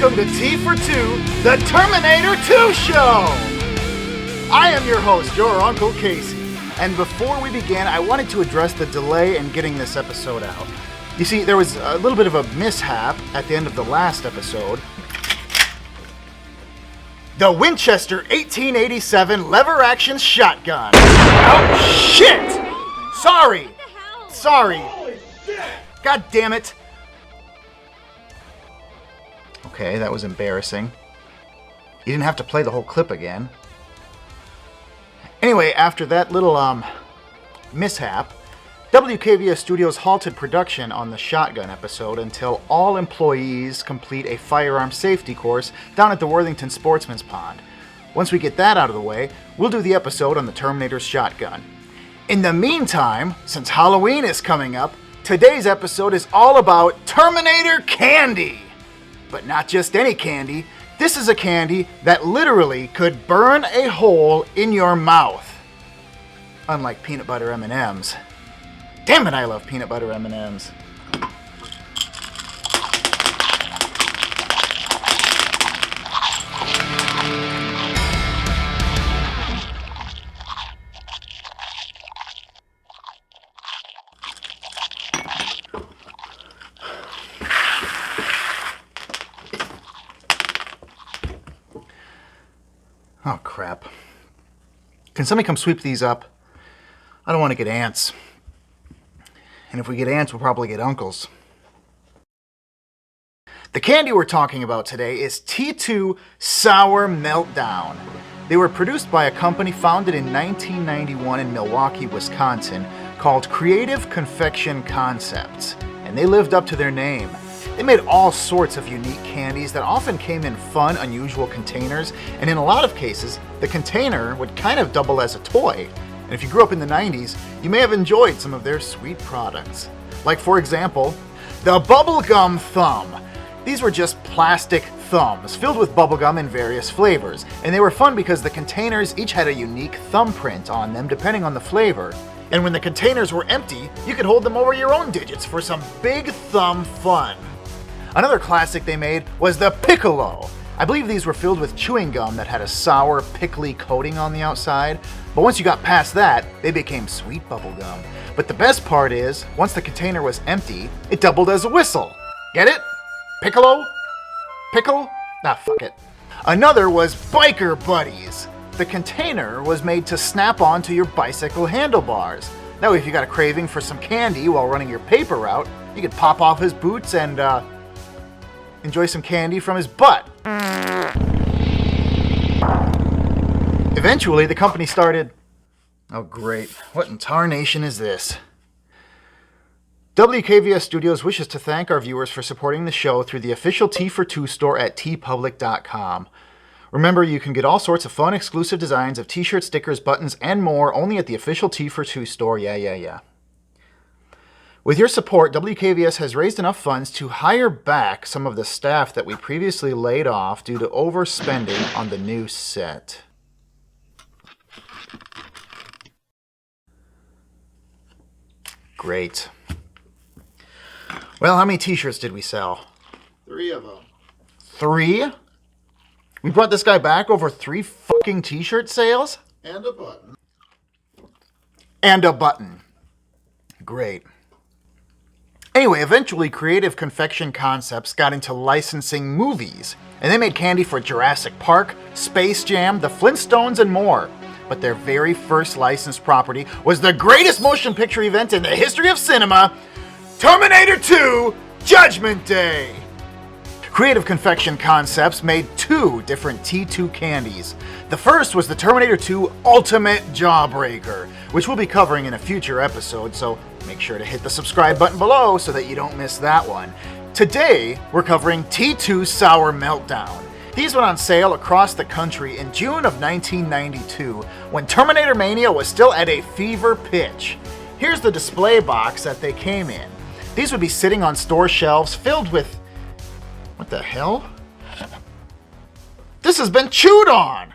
welcome to T for Two, the Terminator 2 show! I am your host, your Uncle Casey, and before we begin, I wanted to address the delay in getting this episode out. You see, there was a little bit of a mishap at the end of the last episode. The Winchester 1887 lever-action shotgun. Oh, shit! Sorry! God damn it! Okay, that was embarrassing. You didn't have to play the whole clip again. Anyway, after that little, mishap, WKVS Studios halted production on the shotgun episode until all employees complete a firearm safety course down at the Worthington Sportsman's Pond. Once we get that out of the way, we'll do the episode on the Terminator's shotgun. In the meantime, since Halloween is coming up, today's episode is all about Terminator candy! But not just any candy. This is a candy that literally could burn a hole in your mouth. Unlike peanut butter M&Ms. Damn it, I love peanut butter M&Ms. Oh, crap. Can somebody come sweep these up? I don't want to get ants. And if we get ants, we'll probably get uncles. The candy we're talking about today is T2 Sour Meltdown. They were produced by a company founded in 1991 in Milwaukee, Wisconsin, called Creative Confection Concepts. And they lived up to their name. They made all sorts of unique candies that often came in fun, unusual containers, and in a lot of cases, the container would kind of double as a toy. And if you grew up in the 90s, you may have enjoyed some of their sweet products. Like, for example, the Bubblegum Thumb. These were just plastic thumbs filled with bubblegum in various flavors, and they were fun because the containers each had a unique thumbprint on them depending on the flavor. And when the containers were empty, you could hold them over your own digits for some big thumb fun. Another classic they made was the Piccolo. I believe these were filled with chewing gum that had a sour, pickly coating on the outside, but once you got past that, they became sweet bubble gum. But the best part is, once the container was empty, it doubled as a whistle. Get it? Piccolo? Pickle? Ah, fuck it. Another was Biker Buddies. The container was made to snap onto your bicycle handlebars. That way, if you got a craving for some candy while running your paper route, you could pop off his boots and, enjoy some candy from his butt. Eventually, the company started... Oh, great. What in tarnation is this? WKVS Studios wishes to thank our viewers for supporting the show through the official T for Two store at tpublic.com. Remember, you can get all sorts of fun, exclusive designs of t-shirts, stickers, buttons, and more only at the official T for Two store. Yeah. With your support, WKVS has raised enough funds to hire back some of the staff that we previously laid off due to overspending on the new set. Great. Well, how many t-shirts did we sell? 3 of them. 3? We brought this guy back over 3 fucking t-shirt sales? And a button. And a button. Great. Anyway, eventually Creative Confection Concepts got into licensing movies, and they made candy for Jurassic Park, Space Jam, the Flintstones, and more. But their very first licensed property was the greatest motion picture event in the history of cinema, Terminator 2: Judgment Day. Creative Confection Concepts made 2 different T2 candies. The first was the Terminator 2 Ultimate Jawbreaker, which we'll be covering in a future episode, so make sure to hit the subscribe button below so that you don't miss that one. Today, we're covering T2 Sour Meltdown. These went on sale across the country in June of 1992, when Terminator Mania was still at a fever pitch. Here's the display box that they came in. These would be sitting on store shelves filled with... What the hell? This has been chewed on!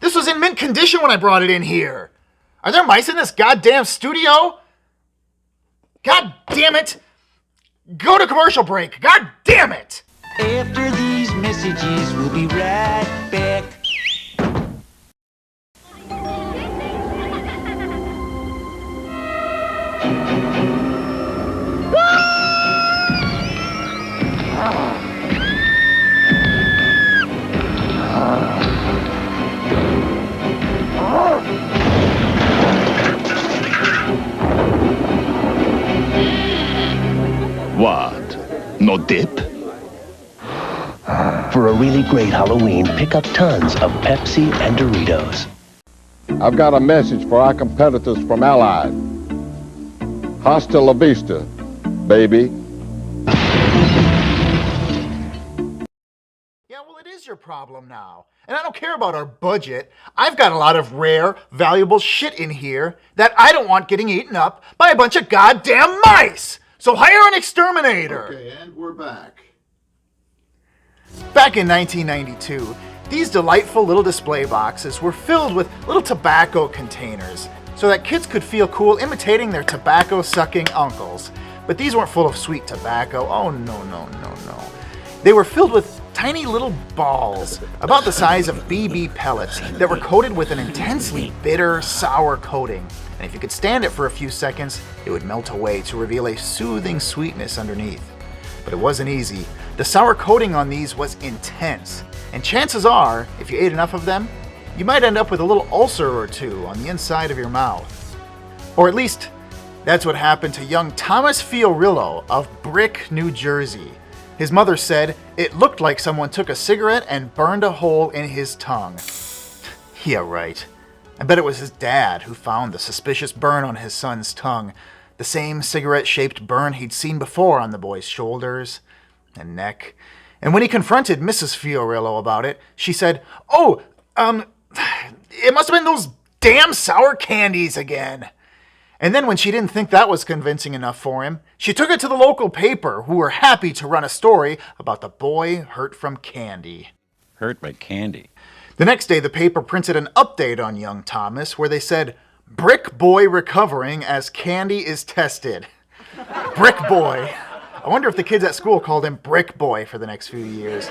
This was in mint condition when I brought it in here. Are there mice in this goddamn studio? God damn it! Go to commercial break! God damn it! After these messages, we'll be right back. What? No dip? For a really great Halloween, pick up tons of Pepsi and Doritos. I've got a message for our competitors from Allied. Hasta la vista, baby. Yeah, well, it is your problem now. And I don't care about our budget. I've got a lot of rare, valuable shit in here that I don't want getting eaten up by a bunch of goddamn mice! So hire an exterminator! Okay, and we're back. Back in 1992, these delightful little display boxes were filled with little tobacco containers so that kids could feel cool imitating their tobacco-sucking uncles. But these weren't full of sweet tobacco. Oh, no. They were filled with tiny little balls about the size of BB pellets that were coated with an intensely bitter, sour coating. And if you could stand it for a few seconds, it would melt away to reveal a soothing sweetness underneath. But it wasn't easy. The sour coating on these was intense, and chances are, if you ate enough of them, you might end up with a little ulcer or two on the inside of your mouth. Or at least, that's what happened to young Thomas Fiorillo of Brick, New Jersey. His mother said it looked like someone took a cigarette and burned a hole in his tongue. Yeah, right. I bet it was his dad who found the suspicious burn on his son's tongue. The same cigarette-shaped burn he'd seen before on the boy's shoulders and neck. And when he confronted Mrs. Fiorillo about it, she said, it must have been those damn sour candies again. And then when she didn't think that was convincing enough for him, she took it to the local paper, who were happy to run a story about the boy hurt from candy. Hurt by candy. The next day, the paper printed an update on young Thomas where they said, "Brick boy recovering as candy is tested." Brick boy. I wonder if the kids at school called him Brick Boy for the next few years.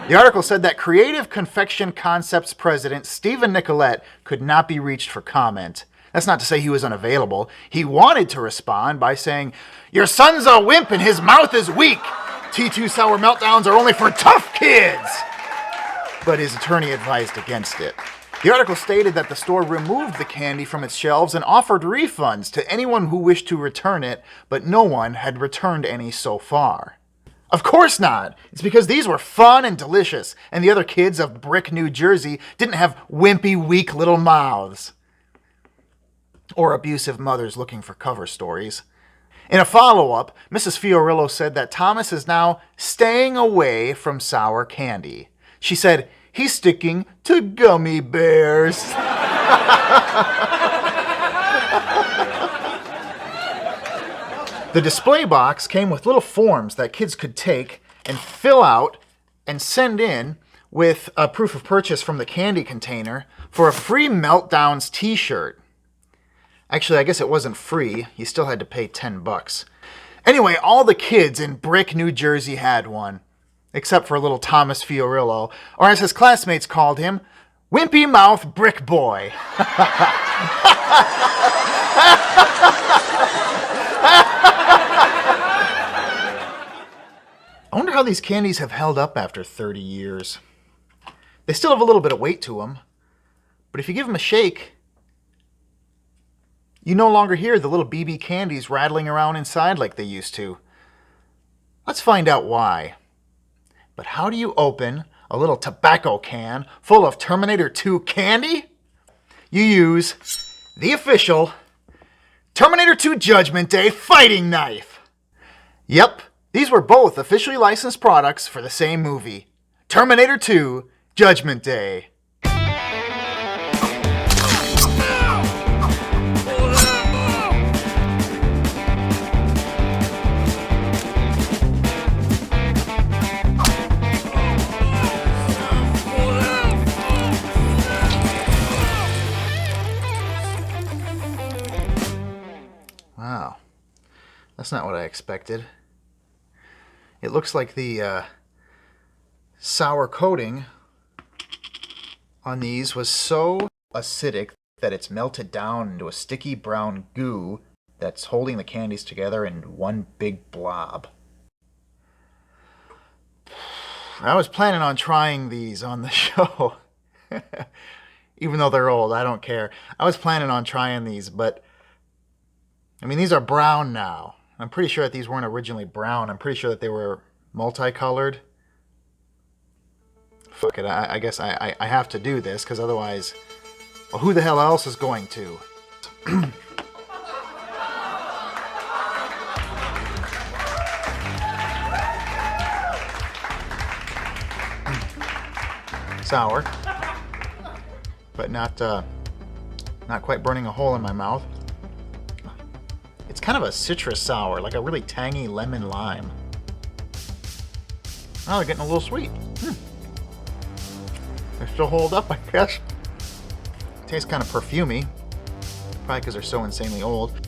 The article said that Creative Confection Concepts president Stephen Nicolette could not be reached for comment. That's not to say he was unavailable. He wanted to respond by saying, "Your son's a wimp and his mouth is weak. T2 Sour Meltdowns are only for tough kids." But his attorney advised against it. The article stated that the store removed the candy from its shelves and offered refunds to anyone who wished to return it, but no one had returned any so far. Of course not! It's because these were fun and delicious, and the other kids of Brick, New Jersey didn't have wimpy, weak little mouths. Or abusive mothers looking for cover stories. In a follow-up, Mrs. Fiorillo said that Thomas is now staying away from sour candy. She said, "He's sticking to gummy bears." The display box came with little forms that kids could take and fill out and send in with a proof of purchase from the candy container for a free Meltdowns t-shirt. Actually, I guess it wasn't free. You still had to pay $10. Anyway, all the kids in Brick, New Jersey had one, except for little Thomas Fiorillo, or as his classmates called him, Wimpy Mouth Brick Boy. I wonder how these candies have held up after 30 years. They still have a little bit of weight to them, but if you give them a shake, you no longer hear the little BB candies rattling around inside like they used to. Let's find out why. But how do you open a little tobacco can full of Terminator 2 candy? You use the official Terminator 2 Judgment Day fighting knife. Yep, these were both officially licensed products for the same movie, Terminator 2 Judgment Day. Wow, that's not what I expected. It looks like the sour coating on these was so acidic that it's melted down into a sticky brown goo that's holding the candies together in one big blob. I was planning on trying these on the show. Even though they're old, I don't care. I was planning on trying these, but I mean, these are brown now. I'm pretty sure that these weren't originally brown. I'm pretty sure that they were multicolored. Fuck it, I guess I have to do this, because otherwise, well, who the hell else is going to? Sour, but not quite burning a hole in my mouth. It's kind of a citrus sour, like a really tangy lemon lime. Oh, they're getting a little sweet. They still hold up, I guess. Tastes kind of perfumey, probably because they're so insanely old.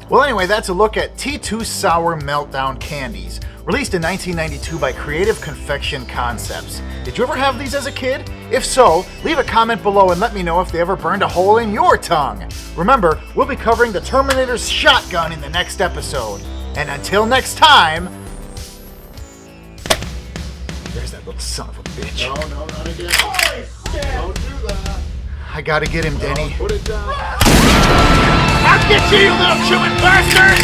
Well, anyway, that's a look at T2 Sour Meltdown candies, released in 1992 by Creative Confection Concepts. Did you ever have these as a kid? If so, leave a comment below and let me know if they ever burned a hole in your tongue. Remember, we'll be covering the Terminator's shotgun in the next episode. And until next time... There's that little son of a bitch. No, not again. Don't do that. I gotta get him, Denny. Put it down. I'll get you, you little chewing bastard!